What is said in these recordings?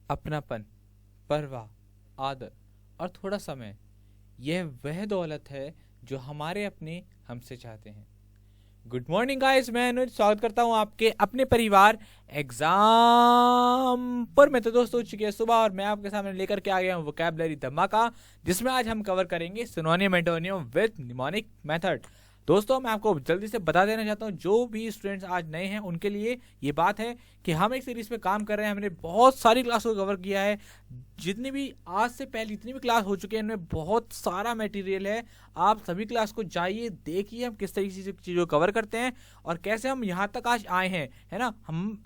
अपनापन, परवाह, आदर और थोड़ा समय, यह वह दौलत है जो हमारे अपने हमसे चाहते हैं। गुड मॉर्निंग गाइस, मैं अनुज स्वागत करता हूं आपके अपने परिवार एग्जाम पर। मैं तो दोस्त हो चुकी है सुबह और मैं आपके सामने लेकर के आ गया हूं वोकैबुलरी धमाका, जिसमें आज हम कवर करेंगे synonym antonym with mnemonic method. दोस्तों मैं आपको जल्दी से बता देना चाहता हूं, जो भी स्टूडेंट्स आज नए हैं उनके लिए ये बात है कि हम एक सीरीज पे काम कर रहे हैं। हमने बहुत सारी क्लास को कवर किया है, जितनी भी आज से पहले जितनी भी क्लास हो चुकी है इनमें बहुत सारा मटेरियल है। आप सभी क्लास को जाइए, देखिए हम किस तरीके से चीज़ों को कवर करते हैं और कैसे हम यहाँ तक आज आए हैं, है ना।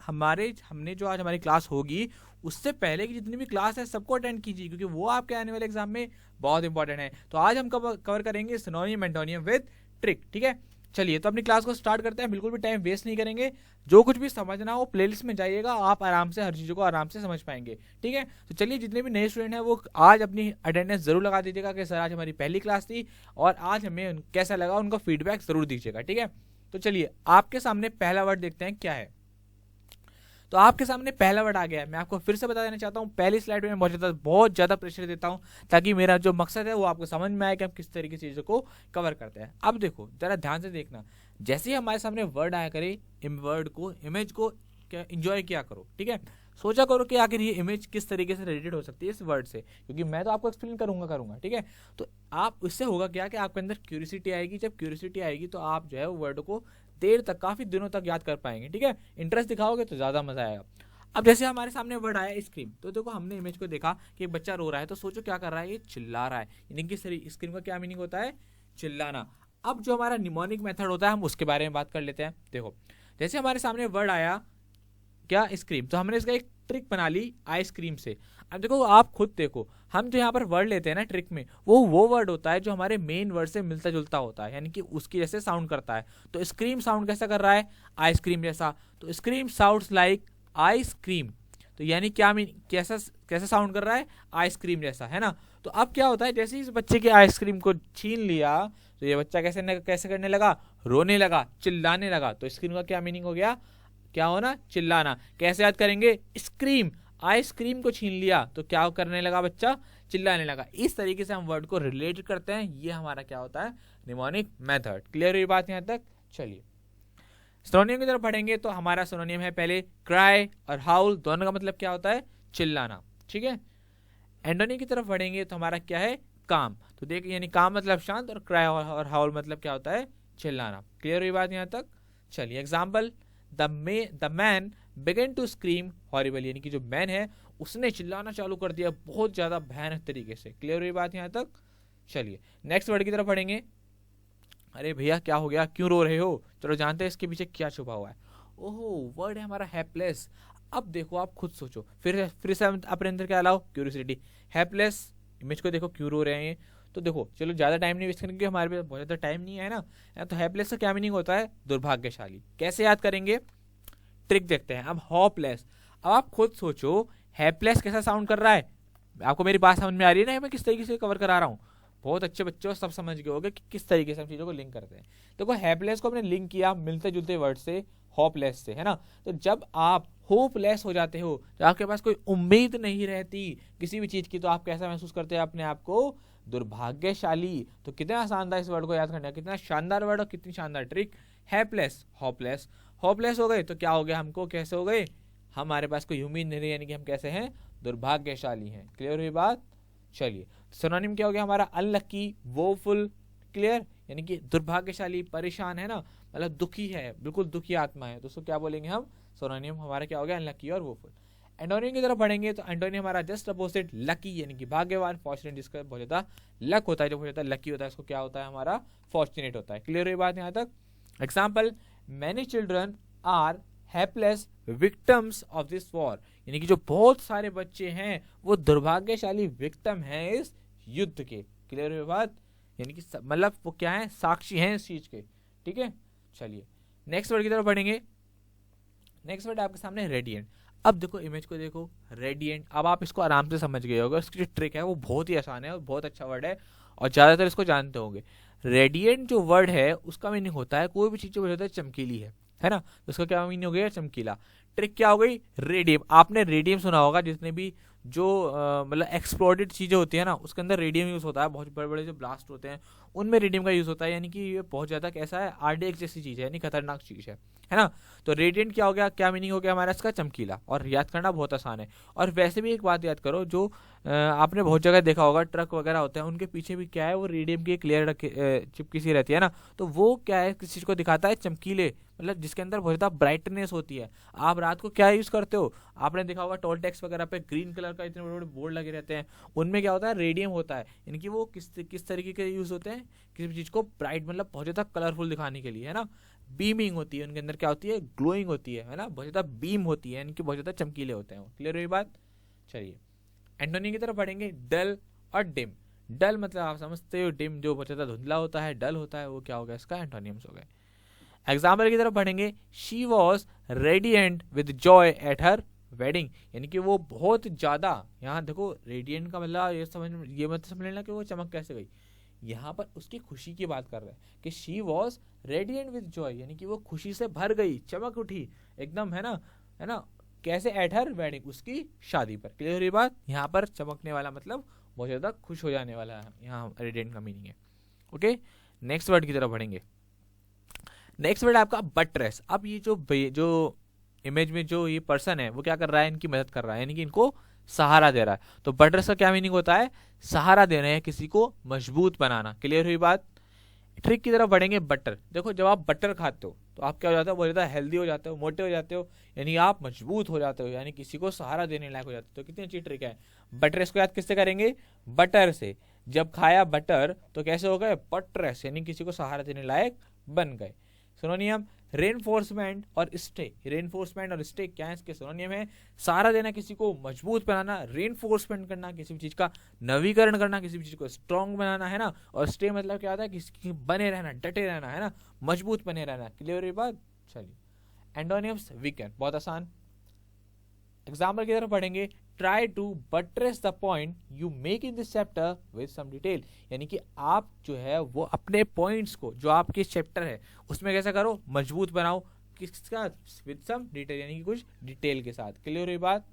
हमने जो आज हमारी क्लास होगी उससे पहले की जितनी भी क्लास है सबको अटेंड कीजिए, क्योंकि वो आपके आने वाले एग्जाम में बहुत इंपॉर्टेंट है। तो आज हम कवर करेंगे सिनोनिम एंटोनियम विद ट्रिक, ठीक है। चलिए तो अपनी क्लास को स्टार्ट करते हैं, बिल्कुल भी टाइम वेस्ट नहीं करेंगे। जो कुछ भी समझना हो प्लेलिस्ट में जाइएगा, आप आराम से हर चीज़ों को आराम से समझ पाएंगे, ठीक है। तो चलिए, जितने भी नए स्टूडेंट हैं वो आज अपनी अटेंडेंस जरूर लगा दीजिएगा कि सर आज हमारी पहली क्लास थी और आज हमें कैसा लगा उनका फीडबैक जरूर दीजिएगा, ठीक है। तो चलिए आपके सामने पहला वर्ड देखते हैं क्या है। तो आपके सामने पहला वर्ड आ गया है। मैं आपको फिर से बता देना चाहता हूँ, पहली स्लाइड में बहुत ज़्यादा प्रेशर देता हूँ ताकि मेरा जो मकसद है वो आपको समझ में आए कि हम किस तरीके से चीज़ों को कवर करते हैं। अब देखो जरा ध्यान से देखना, जैसे ही हमारे सामने वर्ड आया करे, वर्ड को, इमेज को क्या इंजॉय किया करो, ठीक है। सोचा करो कि आखिर ये इमेज किस तरीके से रिलेटेड हो सकती है इस वर्ड से, क्योंकि मैं तो आपको एक्सप्लेन करूंगा, ठीक है। तो आप इससे होगा क्या कि आपके अंदर क्यूरियोसिटी आएगी। जब क्यूरियोसिटी आएगी तो आप जो है वो वर्ड को देर तक, काफ़ी दिनों तक याद कर पाएंगे, ठीक है। इंटरेस्ट दिखाओगे तो ज़्यादा मजा आएगा। अब जैसे हमारे सामने वर्ड आया स्क्रीम, तो देखो हमने इमेज को देखा कि एक बच्चा रो रहा है, तो सोचो क्या कर रहा है, ये चिल्ला रहा है। यानी कि स्क्रीम का क्या मीनिंग होता है, चिल्लाना। अब जो हमारा निमोनिक मेथड होता है हम उसके बारे में बात कर लेते हैं। देखो जैसे हमारे सामने वर्ड आया क्या, स्क्रीम, तो हमने इसका एक ट्रिक बना ली आइसक्रीम से। अब देखो आप खुद देखो, हम जो यहाँ पर वर्ड लेते हैं ना ट्रिक में, वो वर्ड होता है जो हमारे मेन वर्ड से मिलता जुलता होता है, यानी कि उसकी जैसे साउंड करता है। तो स्क्रीम साउंड कैसा कर रहा है, आइसक्रीम जैसा। तो स्क्रीम साउंड्स लाइक आइसक्रीम, तो यानी क्या कैसा कैसा साउंड कर रहा है, आइसक्रीम जैसा, है ना। तो अब क्या होता है, जैसे ही इस बच्चे के आइसक्रीम को छीन लिया तो ये बच्चा कैसे करने लगा, रोने लगा, चिल्लाने लगा। तो स्क्रीम का क्या मीनिंग हो गया, क्या होना, चिल्लाना। कैसे याद करेंगे, स्क्रीम, आइसक्रीम को छीन लिया तो क्या करने लगा बच्चा, चिल्लाने लगा। इस तरीके से हम वर्ड को रिलेट करते हैं, ये हमारा क्या होता है, निमोनिक मेथड। क्लियर हुई बात यहाँ तक। चलिए सिनोनिम की तरफ पढ़ेंगे तो हमारा सिनोनिम है पहले क्राई और हाउल, दोनों का मतलब क्या होता है, चिल्लाना, ठीक है। एंटोनिम की तरफ पढ़ेंगे तो हमारा क्या है, काम। तो देखिए यानी काम मतलब शांत और क्राई और हाउल मतलब क्या होता है, चिल्लाना। क्लियर हुई बात यहाँ तक। चलिए example, the man began to scream horrible, यानी कि जो मैन है उसने चिल्लाना चालू कर दिया बहुत ज्यादा भयानक तरीके से। क्लियर हुई बात यहाँ तक। चलिए नेक्स्ट वर्ड की तरफ पढ़ेंगे। अरे भैया क्या हो गया, क्यों रो रहे हो, चलो जानते हैं इसके पीछे क्या छुपा हुआ है। ओहो, वर्ड है हमारा हेल्पलेस। अब देखो आप खुद सोचो, फिर से अपने अंदर क्या लाओ, क्यूरियोसिटी। हेल्पलेस, इमेज को देखो क्यों रो रहे हैं। तो देखो चलो ज़्यादा टाइम नहीं वेस्ट करेंगे, हमारे पास बहुत ज़्यादा टाइम नहीं है ना। तो हेल्पलेस का क्या मीनिंग होता है, दुर्भाग्यशाली। कैसे याद करेंगे, ट्रिक देखते हैं। अब होपलेस, अब आप खुद सोचो हेल्पलेस कैसा साउंड कर रहा है। आपको मेरी बात समझ में आ रही है ना, मैं किस तरीके से कवर करा रहा हूँ। बहुत अच्छे बच्चों सब समझ गए होंगे कि किस तरीके से हम चीज़ों को लिंक करते हैं। देखो हेल्पलेस को हमने लिंक किया मिलते जुलते वर्ड से, होपलेस से, है ना। तो जब आप होपलेस हो जाते हो, तो आपके पास कोई उम्मीद नहीं रहती किसी भी चीज़ की, तो आप कैसा महसूस करते हैं अपने आप को, दुर्भाग्यशाली। तो कितना आसान था इस वर्ड को याद करना, कितना शानदार वर्ड और कितनी शानदार ट्रिक। हेल्पलेस, होपलेस, होपलेस हो गए तो क्या हो गया, हमको कैसे हो गए, हमारे पास कोई उम्मीद नहीं रही, यानी कि हम कैसे हैं, दुर्भाग्यशाली हैं। क्लियर हुई बात। चलिए सिनोनिम क्या हो गया हमारा, अनलकी, वोफुल। क्लियर, यानी कि दुर्भाग्यशाली, परेशान है ना, मतलब दुखी है, बिल्कुल दुखी आत्मा है, तो उसको क्या बोलेंगे हम, सिनोनिम हमारा क्या हो गया, अनलकी और वोफुल। एंटोनिम की तरफ बढ़ेंगे तो एंटोनिम हमारा जस्ट अपोजिट, लकी, यानी कि भाग्यवान, फॉर्चुनेट, जिसका बहुत ज्यादा लक होता है, जो बहुत ज्यादा लकी होता है उसको क्या होता है, हमारा फॉर्चुनेट होता है। क्लियर हुई बात यहाँ तक। Example, many children are helpless victims of this war, यानी कि जो बहुत सारे बच्चे हैं वो दुर्भाग्यशाली विक्टिम हैं इस युद्ध के। क्लियर हुई बात, यानी कि मतलब वो क्या है, साक्षी हैं इस चीज के, ठीक है। चलिए नेक्स्ट वर्ड की तरफ बढ़ेंगे। नेक्स्ट वर्ड आपके सामने रेडिएंट। अब देखो इमेज को देखो, रेडिएंट। अब आप इसको आराम से समझ गए होगा, इसकी जो ट्रिक है वो बहुत ही आसान है और बहुत अच्छा वर्ड है और ज्यादातर इसको जानते होंगे। रेडिएंट जो वर्ड है उसका मीनिंग होता है कोई भी चीज जो होता है चमकीली है ना। तो उसका क्या मीनिंग हो गया, चमकीला। ट्रिक क्या हो गई, रेडियम। आपने रेडियम सुना होगा, जितने भी जो मतलब एक्सप्लोडेड चीजें होती है ना, उसके अंदर रेडियम यूज होता है। बहुत बड़े बड़े जो ब्लास्ट होते हैं उनमें रेडियम का यूज होता है, यानी कि ये बहुत ज्यादा कैसा है, आरडीएक्स जैसी चीज है, यानी खतरनाक चीज है ना। तो रेडियंट क्या हो गया, क्या मीनिंग हो गया हमारा इसका, चमकीला। और याद करना बहुत आसान है। और वैसे भी एक बात याद करो, जो आपने बहुत जगह देखा होगा, ट्रक वगैरह होते हैं उनके पीछे भी क्या है, वो रेडियम की एक लेयर चिपकी सी रहती है ना। तो वो क्या है, किस चीज को दिखाता है, चमकीले, मतलब जिसके अंदर बहुत ज्यादा ब्राइटनेस होती है। आप रात को क्या यूज करते हो, आपने देखा होगा टोल टैक्स वगैरह पे ग्रीन कलर का इतने बड़े बड़े बोर्ड लगे रहते हैं, उनमें क्या होता है, रेडियम होता है। इनकी वो किस तरीके के यूज होते हैं, किसी चीज को ब्राइट मतलब बहुत ज्यादा कलरफुल दिखाने के लिए, है ना। बीमिंग होती है उनके अंदर, क्या होती है, ग्लोइंग होती है ना, बहुत ज्यादा बीम होती है, इनकी बहुत ज्यादा चमकीले होते हैं। क्लियर हुई बात। चलिए एंटोनिम की तरफ बढ़ेंगे, डल और डिम। डल मतलब आप समझते हो, डिम जो बहुत ज्यादा धुंधला होता है, डल होता है, वो क्या हो गया, इसका एंटोनिम्स हो गए। एग्जाम्पल की तरफ बढ़ेंगे, she was radiant with Joy at her wedding, यानी कि वो बहुत ज्यादा, यहाँ देखो रेडियंट का मतलब ये मत समझ लेना कि वो चमक कैसे गई, यहाँ पर उसकी खुशी की बात कर रहे हैं कि she was radiant with Joy, यानी कि वो खुशी से भर गई, चमक उठी एकदम, है ना। कैसे, एट हर वेडिंग, उसकी शादी पर। क्लियर हुई बात। यहाँ पर चमकने वाला मतलब बहुत ज्यादा खुश हो जाने वाला है, यहाँ रेडियंट का मीनिंग है। ओके, नेक्स्ट वर्ड की तरफ बढ़ेंगे। नेक्स्ट वर्ड आपका बटरेस। अब ये जो इमेज में जो ये पर्सन है वो क्या कर रहा है, इनकी मदद कर रहा है, यानी कि इनको सहारा दे रहा है। तो बटरेस का क्या मीनिंग होता है, सहारा दे रहे हैं, किसी को मजबूत बनाना। क्लियर हुई बात। ट्रिक की तरफ बढ़ेंगे, बटर। देखो जब आप बटर खाते हो तो आप क्या हो जाते हो, बहुत ज्यादा हेल्दी हो जाते हो, मोटे हो जाते हो, यानी आप मजबूत हो जाते हो, यानी किसी को सहारा देने लायक हो जाते हो। तो कितनी अच्छी ट्रिक है। बटरेस को याद किससे करेंगे, बटर से। जब खाया बटर तो कैसे हो गए, बटरेस, यानी किसी को सहारा देने लायक बन गए। सिनोनियम, रेनफोर्समेंट और स्टे। रेनफोर्समेंट और स्टे क्या है, इसके सिनोनियम है। सहारा देना, किसी को मजबूत बनाना, रेनफोर्समेंट करना, किसी भी चीज का नवीकरण करना, किसी भी चीज को स्ट्रॉन्ग बनाना, है ना। और स्टे मतलब क्या होता है, किसी बने रहना, डटे रहना, है ना, मजबूत बने रहना। क्लियर हुई बात। चलिए एंटोनिम्स, वीकेंड, बहुत आसान। एग्जाम्पल की तरफ पढ़ेंगे, try to buttress the point you make in this chapter with some detail, यानी कि आप जो है वो अपने पॉइंट्स को, जो आपके चैप्टर है उसमें कैसा करो, मजबूत बनाओ, किसका, विद सम डिटेल, यानी कि कुछ डिटेल के साथ। क्लियर हुई बात।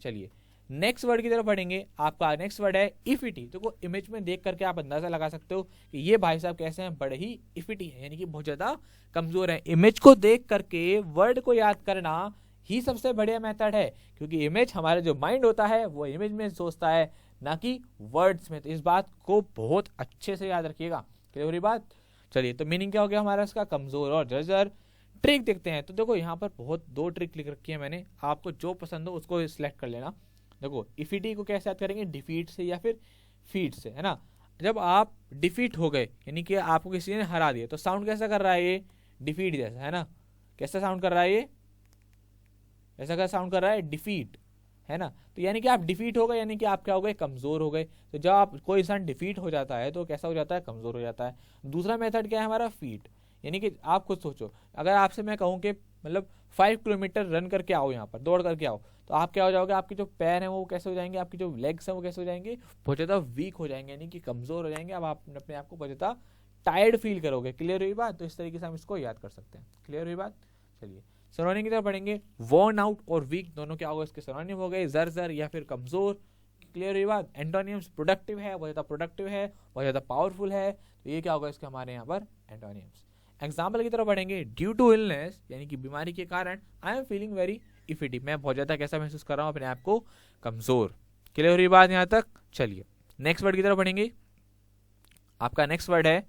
चलिए नेक्स्ट वर्ड की तरफ पढ़ेंगे। आपका नेक्स्ट वर्ड है इफिटी। देखो इमेज में देख करके आप अंदाजा लगा सकते हो कि ये भाई साहब कैसे हैं, बड़े ही इफिटी है, यानी कि बहुत ज्यादा कमजोर है। इमेज को देख करके वर्ड को याद करना ही सबसे बढ़िया मेथड है, क्योंकि इमेज, हमारा जो माइंड होता है वो इमेज में सोचता है, ना कि वर्ड्स में। तो इस बात को बहुत अच्छे से याद रखिएगा। क्लियर बात। चलिए तो मीनिंग क्या हो गया हमारा इसका, कमजोर और जर्जर। ट्रिक देखते हैं। तो देखो यहाँ पर बहुत 2 ट्रिक लिख रखी है मैंने, आपको जो पसंद हो उसको सिलेक्ट कर लेना। देखो इफिटी को कैसे याद करेंगे, डिफीट से या फिर फीट से, है ना। जब आप डिफीट हो गए, यानी कि आपको किसी ने हरा दिया, तो साउंड कैसा कर रहा है ये, डिफीट जैसा, है ना। कैसा साउंड कर रहा है ये, ऐसा क्या साउंड कर रहा है, डिफीट, है ना। तो यानी कि आप डिफीट हो गए, यानी कि आप क्या हो गए, कमजोर हो गए। तो जब आप कोई इंसान डिफीट हो जाता है तो कैसा हो जाता है, कमजोर हो जाता है। दूसरा मेथड क्या है हमारा, फीट, यानी कि आप खुद सोचो, अगर आपसे मैं कहूँ कि मतलब 5 किलोमीटर रन करके आओ, यहाँ पर दौड़ करके आओ, तो आप क्या हो जाओगे, आपके जो पैर हैं वो कैसे हो जाएंगे, आपकी जो लेग्स हैं वो कैसे हो जाएंगे, बहुत ज़्यादा वीक हो जाएंगे, यानी कि कमजोर हो जाएंगे। अब आप अपने आप को बहुत ज़्यादा टायर्ड फील करोगे। क्लियर हुई बात। तो इस तरीके से हम इसको याद कर सकते हैं। क्लियर हुई बात। चलिए सिनोनिम की तरफ पढ़ेंगे। वॉर्न आउट और वीक दोनों क्या होगा, इसके सिनोनिम हो गए, जर्जर या फिर कमजोर। क्लियर हुई बात। एंटोनिम्स, प्रोडक्टिव है, बहुत ज्यादा प्रोडक्टिव है, बहुत ज्यादा पावरफुल है, तो ये क्या होगा इसके हमारे यहाँ पर एंटोनिम्स। एग्जाम्पल की तरफ पढ़ेंगे। ड्यू टू इलनेस, यानी कि बीमारी के कारण, आई एम फीलिंग वेरी इफिटी, मैं बहुत ज्यादा कैसा महसूस कर रहा हूँ, अपने आप को कमजोर। क्लियर हुई बात यहाँ तक। चलिए नेक्स्ट वर्ड की तरफ पढ़ेंगे। आपका नेक्स्ट वर्ड है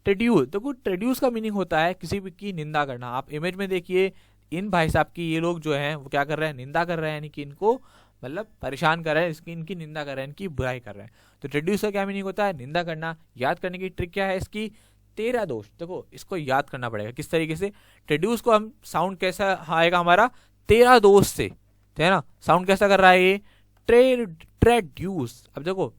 ट्रेड्यूस। देखो ट्रेड्यूस का मीनिंग होता है किसी की निंदा करना। आप इमेज में देखिए, इन भाई साहब की ये लोग जो हैं वो क्या कर रहे हैं, निंदा कर रहे हैं, यानी कि इनको मतलब परेशान कर रहे हैं, इसकी इनकी निंदा कर रहे हैं, इनकी बुराई कर रहे हैं। तो ट्रेड्यूस का क्या मीनिंग होता है, निंदा करना। याद करने की ट्रिक क्या है इसकी, तेरा दोष। देखो इसको याद करना पड़ेगा किस तरीके से। ट्रेड्यूस को हम साउंड कैसा आएगा हमारा, तेरा दोष से, है ना। साउंड कैसा कर रहा है ये, ट्रेड्यूस। अब देखो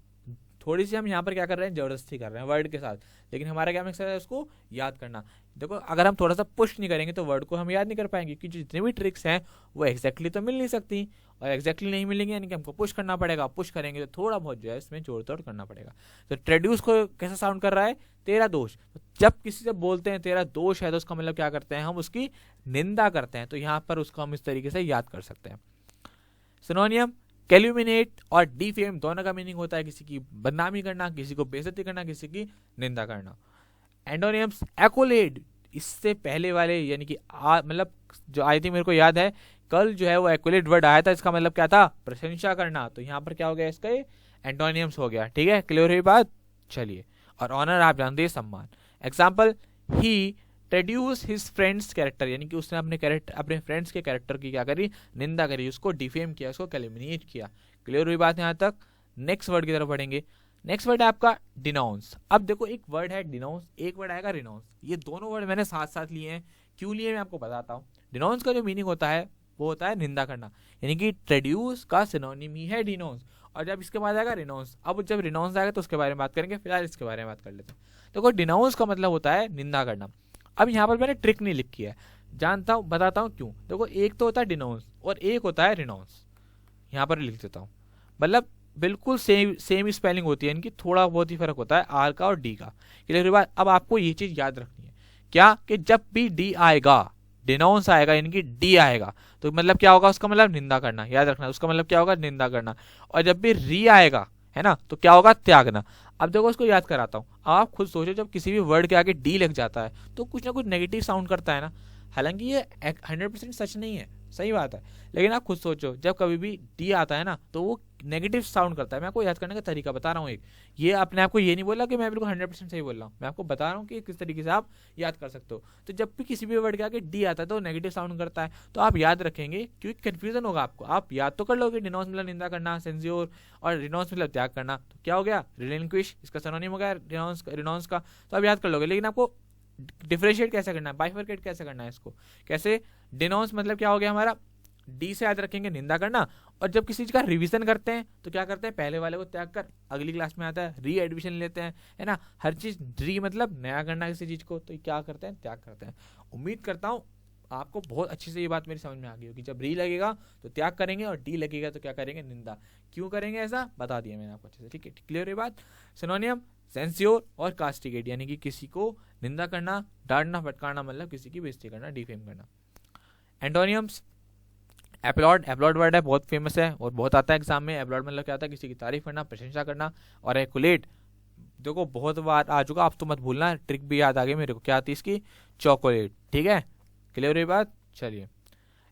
थोड़ी सी हम यहाँ पर क्या कर रहे हैं, जबरदस्ती कर रहे हैं वर्ड के साथ, लेकिन हमारा क्या मकसद है, उसको याद करना। देखो अगर हम थोड़ा सा पुश नहीं करेंगे तो वर्ड को हम याद नहीं कर पाएंगे, क्योंकि जितनी भी ट्रिक्स हैं वो एग्जैक्टली तो मिल नहीं सकती, और एग्जैक्टली नहीं मिलेंगे यानी कि हमको पुश करना पड़ेगा। पुश करेंगे तो थोड़ा बहुत जो है इसमें जोड़ तोड़ करना पड़ेगा। तो ट्रेड्यूस को कैसा साउंड कर रहा है, तेरा दोष। तो जब किसी से बोलते हैं तेरा दोष है तो उसका मतलब क्या करते हैं, हम उसकी निंदा करते हैं। तो यहाँ पर उसको हम इस तरीके से याद कर सकते हैं। सिनोनियम कैल्यूमिनेट और डिफेम दोनों का मीनिंग होता है किसी की बदनामी करना, किसी को बेइज्जती करना, किसी की निंदा करना। एंटोनियम्स एक्कोलेड, इससे पहले वाले यानी कि मतलब जो आई थी, मेरे को याद है कल जो है वो एक्कोलेड वर्ड आया था, इसका मतलब क्या था, प्रशंसा करना। तो यहाँ पर क्या हो गया, इसका एंटोनियम्स हो गया। ठीक है, क्लियर हुई बात। चलिए, और ऑनर आप जानते हैं सम्मान। एग्जाम्पल, ही ट्रेड्यूस हिज फ्रेंड्स कैरेक्टर, यानी कि उसने अपने फ्रेंड्स के कैरेक्टर की क्या करी, निंदा करी, उसको डिफेम किया, उसको कैल्यूमिनेट किया। क्लियर हुई बात यहाँ तक। नेक्स्ट वर्ड की तरफ बढ़ेंगे। नेक्स्ट वर्ड है आपका डिनाउंस। अब देखो एक वर्ड है डिनाउंस, एक वर्ड आएगा रिनाउंस। ये दोनों वर्ड मैंने साथ साथ लिए हैं, क्यों लिए मैं आपको बताता हूँ। डिनाउंस का जो मीनिंग होता है वो होता है निंदा करना, यानी कि ट्रेड्यूस का सिनोनिम ही है डिनाउंस। और जब इसके बाद आएगा रिनाउंस, अब जब रिनाउंस आएगा तो उसके बारे में बात करेंगे, फिलहाल इसके बारे में बात कर लेते हैं। देखो डिनाउंस का मतलब होता है निंदा करना। अब यहाँ पर मैंने ट्रिक नहीं लिखी है, जानता हूँ, बताता हूँ क्यों। देखो एक तो होता है डिनाउंस और एक होता है रिनाउंस, यहाँ पर लिख देता हूँ। मतलब बिल्कुल सेम स्पेलिंग होती है, इनकी थोड़ा बहुत ही फर्क होता है आर का और डी का। क्लियर बात। अब आपको ये चीज याद रखनी है क्या, कि जब भी डी आएगा, डिनाउंस आएगा यानी कि डी आएगा, तो मतलब क्या होगा, उसका मतलब निंदा करना। याद रखना, उसका मतलब क्या होगा, निंदा करना। और जब भी री आएगा, है ना, तो क्या होगा, त्यागना। अब देखो उसको याद कराता हूँ, आप खुद सोचो, जब किसी भी वर्ड के आगे डी लग जाता है तो कुछ ना कुछ नेगेटिव साउंड करता है ना। हालांकि ये 100% सच नहीं है, सही बात है, लेकिन आप खुद सोचो जब कभी भी डी आता है ना तो वो नेगेटिव साउंड करता है। मैं आपको याद करने का तरीका बता रहा हूँ एक, ये अपने आप को ये नहीं बोला कि मैं बिल्कुल 100% सही बोल रहा हूँ, मैं आपको बता रहा हूँ कि किस तरीके से आप याद कर सकते हो। तो जब भी किसी भी वर्ड के आगे डी आता है तो नेगेटिव साउंड करता है, तो आप याद रखेंगे, क्योंकि कंफ्यूजन होगा आपको। आप याद तो कर लोगे, डिनाउंस मतलब निंदा करना, सेंस्योर, और रिनाउंस मतलब त्याग करना। तो क्या हो गया, रिलिंक्विश, इसका सिनोनिम हो गया रिनाउंस का। तो आप याद कर लोगे, लेकिन आपको डिफरेंशिएट कैसे करना है, बाइफरकेट कैसे करना है इसको, कैसे। डिनाउंस मतलब क्या हो गया हमारा, डी से याद रखेंगे निंदा करना, और जब किसी चीज का रिवीजन करते हैं तो क्या करते हैं, पहले वाले को त्याग कर अगली क्लास में आता है री एडमिशन लेते हैं, है ना। हर चीज री मतलब नया करना किसी चीज को, तो क्या करते हैं, त्याग करते हैं। उम्मीद करता हूँ आपको बहुत अच्छी से ये बात मेरी समझ में आ गई होगी। जब री लगेगा तो त्याग करेंगे और डी लगेगा तो क्या करेंगे, निंदा। क्यों करेंगे ऐसा बता दिया मैंने आपको अच्छे से, ठीक है, क्लियर है बात। सिनोनियम सेंस्योर और कास्टिगेट, यानी कि किसी को निंदा करना, डांटना, फटकारना, मतलब किसी की बेइज्जती करना, डिफेम करना। एंटोनियम्स, एप्लॉड, एप्लॉड वर्ड है, बहुत फेमस है और बहुत आता है एग्जाम में। एप्लॉड मतलब क्या होता है, किसी की तारीफ करना, प्रशंसा करना। और एक्युलेट, देखो बहुत बार आ चुका, आप तो मत भूलना, ट्रिक भी याद आ गई मेरे को, क्या आती है इसकी, चॉकलेट। ठीक है, क्लियर हुई बात। चलिए,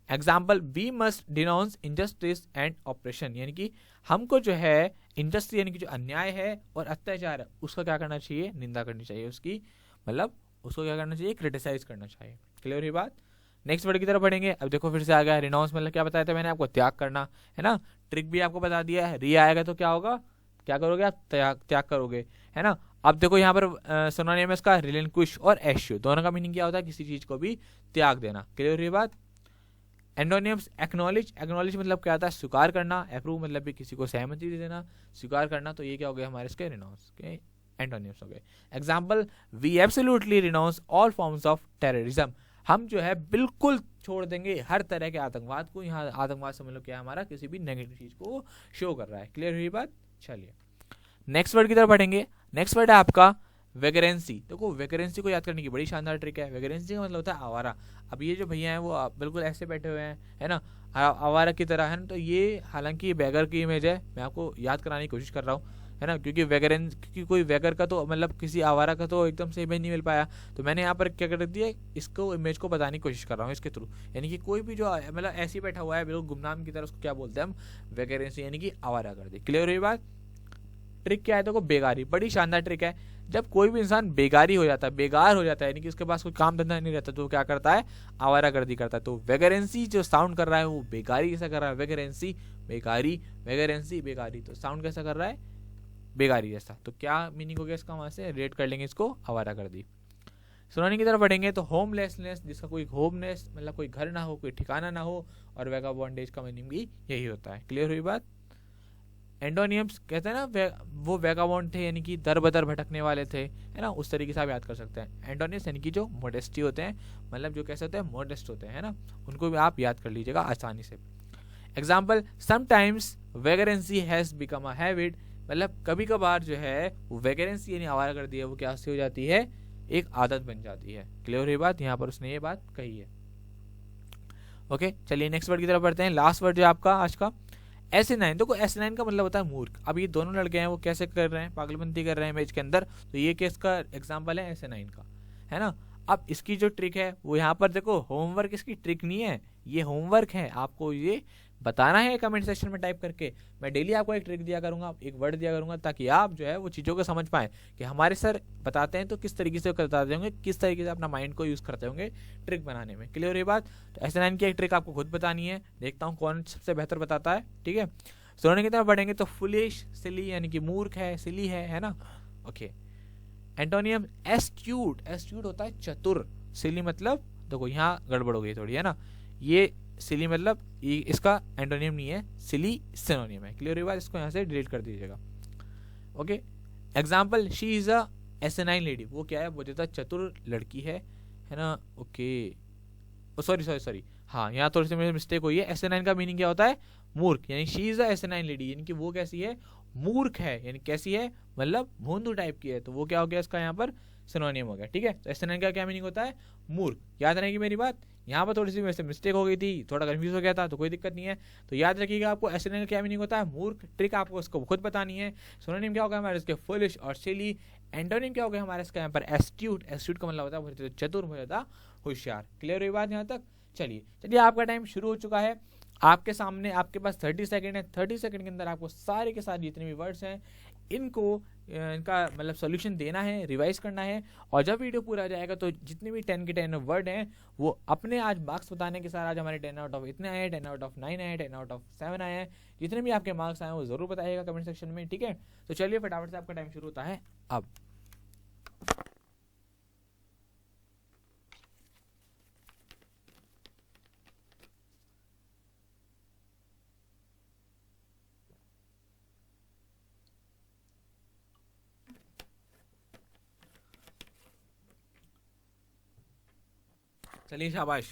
example, we must denounce injustice and operation, यानी कि हमको जो है इनजस्टिस यानी कि जो अन्याय है और अत्याचार है उसका क्या करना चाहिए, निंदा करनी चाहिए उसकी, मतलब उसको क्या करना चाहिए, क्रिटिसाइज करना चाहिए। क्लियर हुई बात। नेक्स्ट वर्ड की तरफ बढ़ेंगे। अब देखो फिर से आ गया रिनाउंस, मतलब क्या बताया था मैंने आपको, त्याग करना, है ना। ट्रिक भी आपको बता दिया है, री आएगा तो क्या होगा, क्या करोगे आप, त्याग करोगे, है ना। अब देखो यहाँ पर सिनोनिमस का रिलिंक्विश और एश्यू दोनों का मीनिंग क्या होता है, किसी चीज को भी त्याग देना। क्लियर हुई बात। एंटोनिम्स, एक्नॉलेज, एक्नॉलेज मतलब क्या आता है, स्वीकार करना। अप्रूव मतलब भी किसी को सहमति दे देना, स्वीकार करना। तो ये क्या हो गया हमारे इसके रिनाउंस के एंटोनिम्स हो गए। Example, we absolutely renounce all forms of terrorism, हम जो है बिल्कुल छोड़ देंगे हर तरह के आतंकवाद को। यहाँ आतंकवाद से मतलब क्या है हमारा, किसी भी नेगेटिव चीज को शो कर रहा है। क्लियर हुई बात। चलिए नेक्स्ट वर्ड की तरफ बढ़ेंगे। नेक्स्ट वर्ड है आपका वेगरेंसी। देखो वेगरेंसी को याद करने की बड़ी शानदार ट्रिक है। वेगरेंसी का मतलब होता है आवारा। अब ये जो भैया हैं वो बिल्कुल ऐसे बैठे हुए हैं, है ना, आवारा की तरह, है ना। तो ये हालांकि बैगर की इमेज है, मैं आपको याद कराने की कोशिश कर रहा हूँ, है ना, क्योंकि कोई वेगर का तो मतलब किसी आवारा का तो एकदम से इमेज नहीं मिल पाया, तो मैंने यहाँ पर क्या कर दिया, इसको इमेज को बताने की कोशिश कर रहा हूँ इसके थ्रू। यानी कि कोई भी जो मतलब ऐसे ही बैठा हुआ है बिल्कुल गुमनाम की तरह, उसको क्या बोलते हैं हम, वेगरेंसी, यानी कि आवारा कर दी। क्लियर हुई बात। ट्रिक क्या है, देखो बेगारी, बड़ी शानदार ट्रिक है। जब कोई भी इंसान बेगारी हो जाता है, बेगार हो जाता है, यानी कि उसके पास कोई काम धंधा नहीं रहता, तो क्या करता है, आवारागर्दी करता है। तो वेगरेंसी जो साउंड कर रहा है वो बेगारी जैसा कर रहा है, वेगरेंसी बेगारी, वेगरेंसी बेगारी, तो साउंड कैसा कर रहा है, बेगारी जैसा। तो क्या मीनिंग हो गया इसका, वहां से रेट कर लेंगे इसको, आवारागर्दी। सुनाने की तरफ बढ़ेंगे तो होमलेसनेस, जिसका कोई होमनेस मतलब कोई घर ना हो, कोई ठिकाना ना हो, और वेगाबॉन्डेज का मीनिंग भी यही होता है। क्लियर हुई बात। एंटोनियम्स कहते हैं ना वो वैगाबॉन्ड थे, यानी कि दर बदर भटकने वाले थे, है ना, उस तरीके से आप याद कर सकते हैं। एंटोनियम्स यानी कि जो मोडेस्टी होते हैं, मतलब जो कैसे होते हैं, मोडेस्ट होते हैं, है ना, उनको भी आप याद कर लीजिएगा आसानी से। Example, sometimes vagrancy has become a habit, मतलब कभी कभार जो है वो वेगरेंसी यानी आवारागर्दी है, वो क्या से हो जाती है, एक आदत बन जाती है। क्लियर हुई बात, यहाँ पर उसने ये बात कही है। ओके, चलिए नेक्स्ट वर्ड की तरफ बढ़ते हैं। लास्ट वर्ड जो आपका आज का एसिनाइन। देखो एसिनाइन का मतलब होता है मूर्ख। अब ये दोनों लड़के हैं, वो कैसे कर रहे हैं, पागलपंती कर रहे हैं मैच के अंदर, तो ये केस का एग्जाम्पल है एसिनाइन का, है ना। अब इसकी जो ट्रिक है वो यहाँ पर देखो, होमवर्क इसकी ट्रिक नहीं है, ये होमवर्क है, आपको ये बताना है कमेंट सेक्शन में टाइप करके। मैं डेली आपको एक ट्रिक दिया करूंगा, एक वर्ड दिया करूंगा, ताकि आप जो है वो चीज़ों को समझ पाएं कि हमारे सर बताते हैं तो किस तरीके से बताते होंगे, किस तरीके से अपना माइंड को यूज़ करते होंगे ट्रिक बनाने में। क्लियर ये बात। तो एस9 की एक ट्रिक आपको खुद बतानी है, देखता हूँ कौन सबसे बेहतर बताता है। ठीक है, सोने की तरफ बढ़ेंगे तो फुलिश, सिली यानी कि मूर्ख है, सिली है ना। Okay, antonym astute. एस्ट्यूट होता है चतुर, सिली मतलब देखो यहाँ गड़बड़ हो गई थोड़ी, है ना, ये सिली मतलब इसका एंटोनियम नहीं है, सिली सिनोनियम है। क्लियर हुई बात, इसको यहाँ से डिलीट कर दीजिएगा। Okay, example, she is a asinine lady, वो क्या है, वो देता चतुर लड़की है ना। ओके, सॉरी, हाँ यहाँ थोड़ी सी मेरी मिस्टेक हुई है। एसिनाइन का मीनिंग क्या होता है, मूर्ख, यानी she is a asinine lady, यानी कि वो कैसी है, मूर्ख है, यानी कैसी है, मतलब भोंदू टाइप की है, तो वो क्या हो गया इसका यहाँ पर सिनोनियम हो गया। ठीक है, तो एसिनाइन का क्या मीनिंग होता है, मूर्ख। याद रहेगी मेरी बात, यहाँ पर थोड़ी सी मेरे से मिस्टेक हो गई थी, थोड़ा कंफ्यूज हो गया था, तो कोई दिक्कत नहीं है। तो याद रखिएगा आपको एसिनाइन का क्या मीनिंग होता है, मूर्ख। ट्रिक आपको उसको खुद बतानी है। सिनोनिम क्या होगा हमारे इसके, फुलिश और सिली। एंटोनिम क्या होगा हमारे इसका यहाँ पर एस्ट्यूट। एस्ट्यूट का मतलब होता है बहुत चतुर, बहुत ज्यादा होशियार। क्लियर हुई बात यहाँ तक। चलिए आपका टाइम शुरू हो चुका है। आपके सामने आपके पास 30 सेकंड है। 30 सेकंड के अंदर आपको सारे के सारे जितने भी वर्ड्स हैं इनका मतलब सॉल्यूशन देना है, रिवाइज करना है। और जब वीडियो पूरा आ जाएगा तो जितने भी 10 के 10 वर्ड हैं वो अपने आज मार्क्स बताने के साथ, आज हमारे 10 आउट ऑफ इतने आए, 10 आउट ऑफ 9 आए, 10 आउट ऑफ 7 आए हैं, जितने भी आपके मार्क्स आए वो जरूर बताइएगा कमेंट सेक्शन में। ठीक है, तो चलिए फटाफट से आपका टाइम शुरू होता है अब। चलिए शाबाश।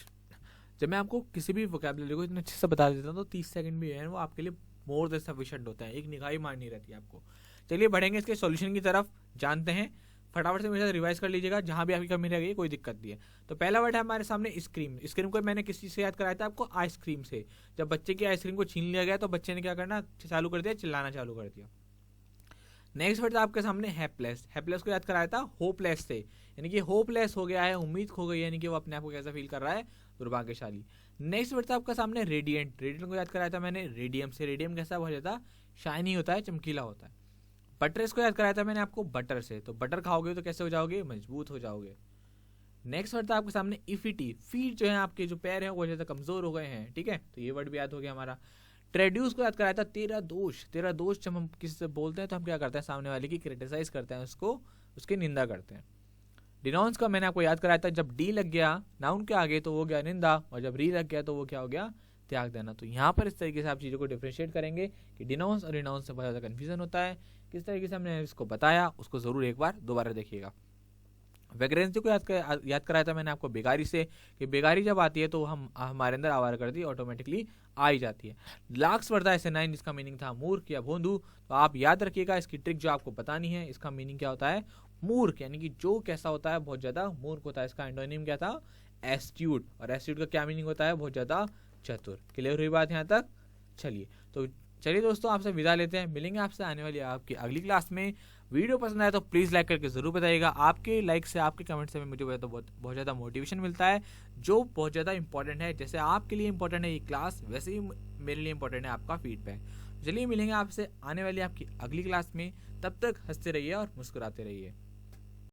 जब मैं आपको किसी भी वोकैबुलरी को इतने अच्छे से बता देता हूँ तो 30 सेकंड भी है वो आपके लिए मोर देन सफिशिएंट होता है, एक निगाह ही मारनी रहती है आपको। चलिए बढ़ेंगे इसके सॉल्यूशन की तरफ, जानते हैं। फटाफट से मेरे साथ रिवाइज कर लीजिएगा, जहां भी आपकी कमी रह गई कोई दिक्कत नहीं है। तो पहला वर्ड है हमारे सामने स्क्रीम। स्क्रीम को मैंने किस चीज से याद कराया था आपको, आइसक्रीम से। जब बच्चे की आइसक्रीम को छीन लिया गया तो बच्चे ने क्या करना चालू कर दिया, चिल्लाना चालू कर दिया। नेक्स्ट वर्ड था आपके सामने हैपलेस। हैपलेस को याद कराया था होपलेस से, यानी कि होपलेस हो गया है, उम्मीद खो गई, यानी कि वो अपने आप को कैसा फील कर रहा है, दुर्भाग्यशाली। नेक्स्ट वर्ड था आपका सामने रेडिएंट। रेडिएंट को याद कराया था मैंने रेडियम से। रेडियम कैसा हो जाता, शाइनी होता है, चमकीला होता है। बटर को याद कराया था मैंने आपको बटर से, तो बटर खाओगे तो कैसे हो जाओगे, मजबूत हो जाओगे। नेक्स्ट वर्ड था आपके सामने इफिटी। फीट जो है आपके जो पैर हैं वो ज्यादा कमजोर हो गए हैं। ठीक है, तो ये वर्ड भी याद हो गया हमारा। ट्रेड्यूस को याद कराया था तेरा दोष। तेरा दोष जब हम किसी से बोलते हैं तो हम क्या करते हैं, सामने वाले की क्रिटिसाइज करते हैं, उसको उसकी निंदा करते हैं। डिनाउंस का मैंने आपको याद कराया था, जब डी लग गया नाउन के आगे तो वो गया निंदा, और जब री लग गया तो वो क्या हो गया, त्याग देना। तो यहाँ पर इस तरीके से आप चीज़ों को डिफ्रेंशिएट करेंगे कि डिनाउंस और रिनाउंस से बहुत ज़्यादा कन्फ्यूजन होता है। किस तरीके से हमने इसको बताया उसको जरूर एक बार दोबारा देखिएगा। वैग्रेंसी को याद कराया था मैंने आपको बेगारी से, कि बेगारी जब आती है तो हम हमारे अंदर आवारागर्दी ऑटोमेटिकली आ ही जाती है। लाक्स वर्दा एसिनाइन, जिसका मीनिंग था मूर्ख या भोंदू। तो आप याद रखिएगा इसकी ट्रिक जो आपको बतानी है, इसका मीनिंग क्या होता है, मूर्ख, यानी कि जो कैसा होता है, बहुत ज्यादा मूर्ख होता है। इसका एंटोनिम क्या था, एस्ट्यूट। और एस्ट्यूट का क्या मीनिंग होता है, बहुत ज्यादा चतुर। क्लियर हुई बात यहाँ तक। चलिए दोस्तों आपसे विदा लेते हैं, मिलेंगे आपसे आने वाली आपकी अगली क्लास में। वीडियो पसंद आया तो प्लीज़ लाइक करके ज़रूर बताइएगा। आपके लाइक से, आपके कमेंट से मुझे बहुत ज़्यादा मोटिवेशन मिलता है, जो बहुत ज़्यादा इंपॉर्टेंट है। जैसे आपके लिए इंपॉर्टेंट है ये क्लास, वैसे ही मेरे लिए इंपॉर्टेंट है आपका फीडबैक। चलिए मिलेंगे आपसे आने वाली आपकी अगली क्लास में, तब तक हंसते रहिए और मुस्कुराते रहिए।